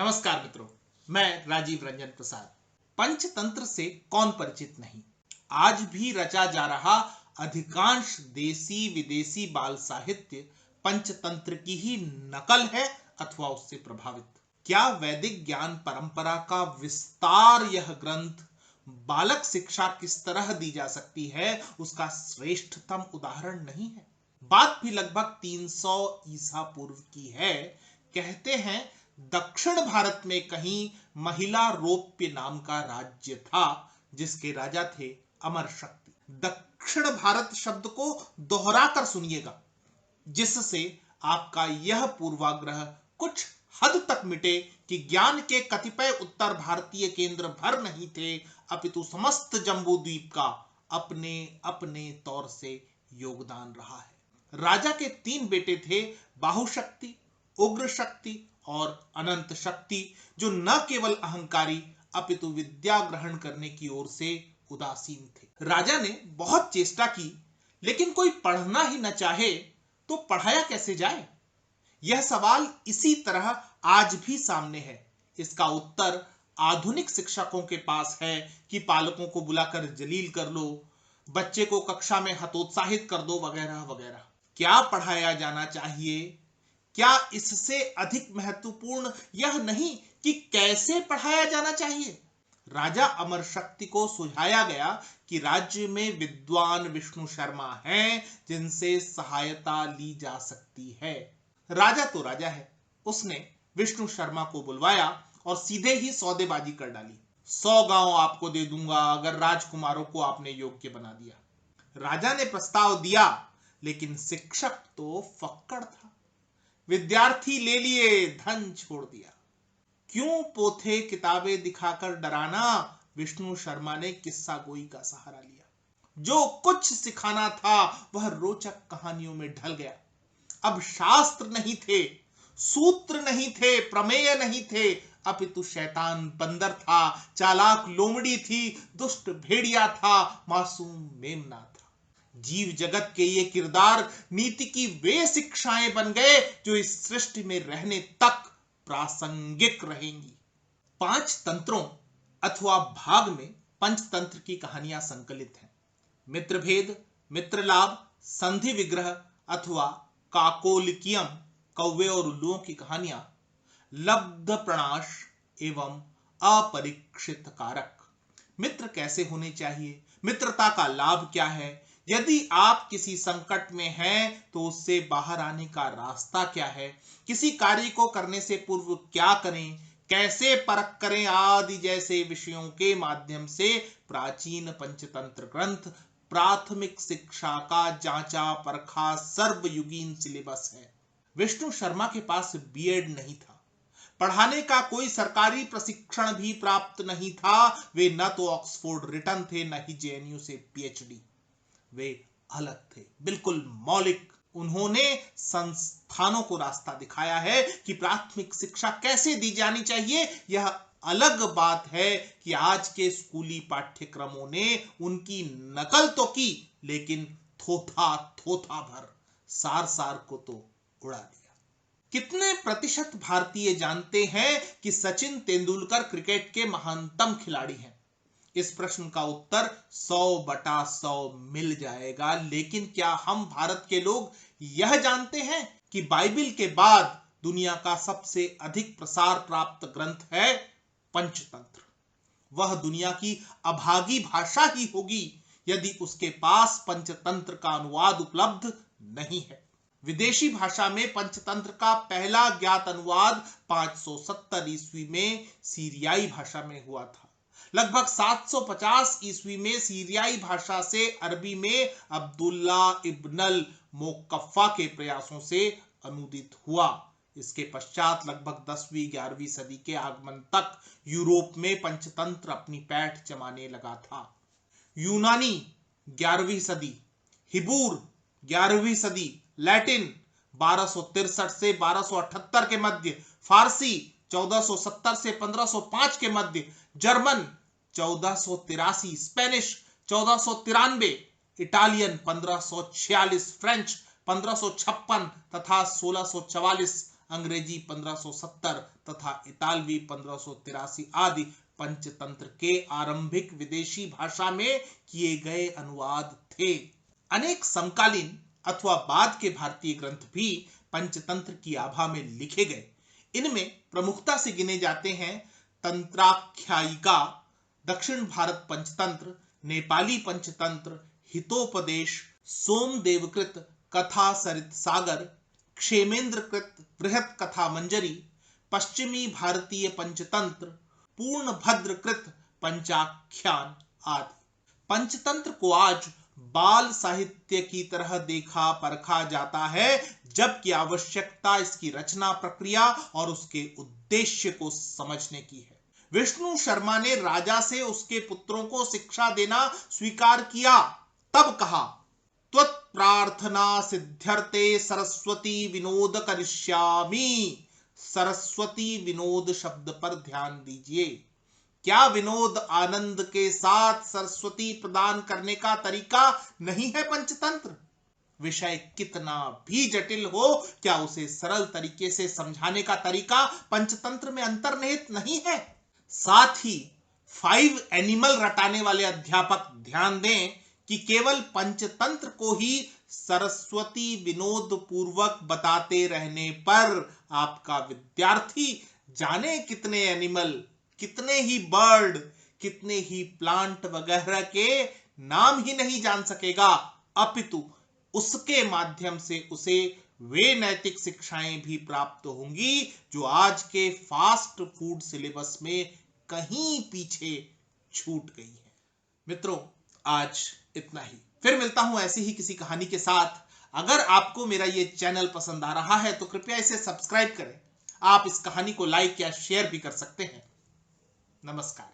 नमस्कार मित्रों, मैं राजीव रंजन प्रसाद। पंचतंत्र से कौन परिचित नहीं। आज भी रचा जा रहा अधिकांश देसी विदेशी बाल साहित्य पंचतंत्र की ही नकल है अथवा उससे प्रभावित। क्या वैदिक ज्ञान परंपरा का विस्तार यह ग्रंथ बालक शिक्षा किस तरह दी जा सकती है उसका श्रेष्ठतम उदाहरण नहीं है। बात भी लगभग 300 ईसा पूर्व की है। कहते हैं दक्षिण भारत में कहीं महिला रोप्य नाम का राज्य था जिसके राजा थे अमर शक्ति। दक्षिण भारत शब्द को दोहरा कर सुनिएगा जिससे आपका यह पूर्वाग्रह कुछ हद तक मिटे कि ज्ञान के कतिपय उत्तर भारतीय केंद्र भर नहीं थे अपितु समस्त जम्बू द्वीप का अपने अपने तौर से योगदान रहा है। राजा के 3 बेटे थे, बाहुशक्ति, उग्र शक्ति और अनंत शक्ति, जो न केवल अहंकारी अपितु विद्या ग्रहण करने की ओर से उदासीन थे। राजा ने बहुत चेष्टा की, लेकिन कोई पढ़ना ही न चाहे तो पढ़ाया कैसे जाए? यह सवाल इसी तरह आज भी सामने है। इसका उत्तर आधुनिक शिक्षकों के पास है कि पालकों को बुलाकर जलील कर लो, बच्चे को कक्षा में हतोत्साहित कर दो, वगैरह वगैरह। क्या पढ़ाया जाना चाहिए? क्या इससे अधिक महत्वपूर्ण यह नहीं कि कैसे पढ़ाया जाना चाहिए? राजा अमर शक्ति को सुझाया गया कि राज्य में विद्वान विष्णु शर्मा हैं जिनसे सहायता ली जा सकती है। राजा तो राजा है, उसने विष्णु शर्मा को बुलवाया और सीधे ही सौदेबाजी कर डाली। 100 गांव आपको दे दूंगा अगर राजकुमारों को आपने योग्य बना दिया। राजा ने प्रस्ताव दिया, लेकिन शिक्षक तो फक्कड़ था। विद्यार्थी ले लिए, धन छोड़ दिया। क्यों पोथे किताबें दिखाकर डराना? विष्णु शर्मा ने किस्सा गोई का सहारा लिया। जो कुछ सिखाना था वह रोचक कहानियों में ढल गया। अब शास्त्र नहीं थे, सूत्र नहीं थे, प्रमेय नहीं थे, अपितु शैतान बंदर था, चालाक लोमड़ी थी, दुष्ट भेड़िया था, मासूम मेमना था। जीव जगत के ये किरदार नीति की वे शिक्षाएं बन गए जो इस सृष्टि में रहने तक प्रासंगिक रहेंगी। 5 तंत्रों अथवा भाग में पंचतंत्र की कहानियां संकलित हैं। मित्रभेद, मित्रलाभ, संधि विग्रह अथवा काकोलिकियम, कौवे और उल्लुओं की कहानियां, लब्ध प्रणाश एवं अपरीक्षित कारक, मित्र कैसे होने चाहिए, मित्रता का लाभ क्या है, यदि आप किसी संकट में हैं तो उससे बाहर आने का रास्ता क्या है, किसी कार्य को करने से पूर्व क्या करें, कैसे परख करें आदि जैसे विषयों के माध्यम से प्राचीन पंचतंत्र ग्रंथ प्राथमिक शिक्षा का जांचा परखा सर्वयुगीन सिलेबस है। विष्णु शर्मा के पास बीएड नहीं था, पढ़ाने का कोई सरकारी प्रशिक्षण भी प्राप्त नहीं था। वे न तो ऑक्सफोर्ड रिटर्न थे, न ही जेएनयू से पीएचडी। वे अलग थे, बिल्कुल मौलिक। उन्होंने संस्थानों को रास्ता दिखाया है कि प्राथमिक शिक्षा कैसे दी जानी चाहिए। यह अलग बात है कि आज के स्कूली पाठ्यक्रमों ने उनकी नकल तो की, लेकिन थोथा थोथा भर सार सार को तो उड़ा दिया। कितने प्रतिशत भारतीय जानते हैं कि सचिन तेंदुलकर क्रिकेट के महानतम खिलाड़ी हैं? इस प्रश्न का उत्तर 100/100 मिल जाएगा। लेकिन क्या हम भारत के लोग यह जानते हैं कि बाइबिल के बाद दुनिया का सबसे अधिक प्रसार प्राप्त ग्रंथ है पंचतंत्र? वह दुनिया की अभागी भाषा ही होगी यदि उसके पास पंचतंत्र का अनुवाद उपलब्ध नहीं है। विदेशी भाषा में पंचतंत्र का पहला ज्ञात अनुवाद 570 ईस्वी में सीरियाई भाषा में हुआ था। लगभग 750 ईस्वी में सीरियाई भाषा से अरबी में अब्दुल्ला इब्नल मोकफ्फा के प्रयासों से अनुदित हुआ। इसके पश्चात लगभग 10वीं 11वीं सदी के आगमन तक यूरोप में पंचतंत्र अपनी पैठ जमाने लगा था। यूनानी 11वीं सदी, हिबूर 11वीं सदी, लैटिन 1263 से 1278 के मध्य, फारसी 1470 से 1505 के मध्य, जर्मन 1483, स्पेनिश 1493, इटालियन 1546, फ्रेंच 1556 तथा 1644 अंग्रेजी 1570 तथा इतालवी 1583 आदि पंचतंत्र के आरंभिक विदेशी भाषा में किए गए अनुवाद थे। अनेक समकालीन अथवा बाद के भारतीय ग्रंथ भी पंचतंत्र की आभा में लिखे गए। इनमें प्रमुखता से गिने जाते हैं तंत्राख्यायिका, दक्षिण भारत पंचतंत्र, नेपाली पंचतंत्र, हितोपदेश, सोमदेवकृत कथा सरित सागर, क्षेमेंद्रकृत बृहत कथा मंजरी, पश्चिमी भारतीय पंचतंत्र, पूर्णभद्रकृत पंचाख्यान आदि। पंचतंत्र को आज बाल साहित्य की तरह देखा परखा जाता है, जबकि आवश्यकता इसकी रचना प्रक्रिया और उसके उद्देश्य को समझने की है। विष्णु शर्मा ने राजा से उसके पुत्रों को शिक्षा देना स्वीकार किया, तब कहा त्वत् प्रार्थना सिद्ध्यर्थे सरस्वती विनोद करिष्यामि। सरस्वती विनोद शब्द पर ध्यान दीजिए। क्या विनोद आनंद के साथ सरस्वती प्रदान करने का तरीका नहीं है पंचतंत्र? विषय कितना भी जटिल हो, क्या उसे सरल तरीके से समझाने का तरीका पंचतंत्र में अंतर्निहित नहीं है? साथ ही 5 एनिमल रटाने वाले अध्यापक ध्यान दें कि केवल पंचतंत्र को ही सरस्वती विनोद पूर्वक बताते रहने पर आपका विद्यार्थी जाने कितने एनिमल, कितने ही बर्ड, कितने ही प्लांट वगैरह के नाम ही नहीं जान सकेगा, अपितु उसके माध्यम से उसे वे नैतिक शिक्षाएं भी प्राप्त होंगी जो आज के फास्ट फूड सिलेबस में कहीं पीछे छूट गई है। मित्रों, आज इतना ही। फिर मिलता हूं ऐसी ही किसी कहानी के साथ। अगर आपको मेरा ये चैनल पसंद आ रहा है तो कृपया इसे सब्सक्राइब करें। आप इस कहानी को लाइक या शेयर भी कर सकते हैं। नमस्कार।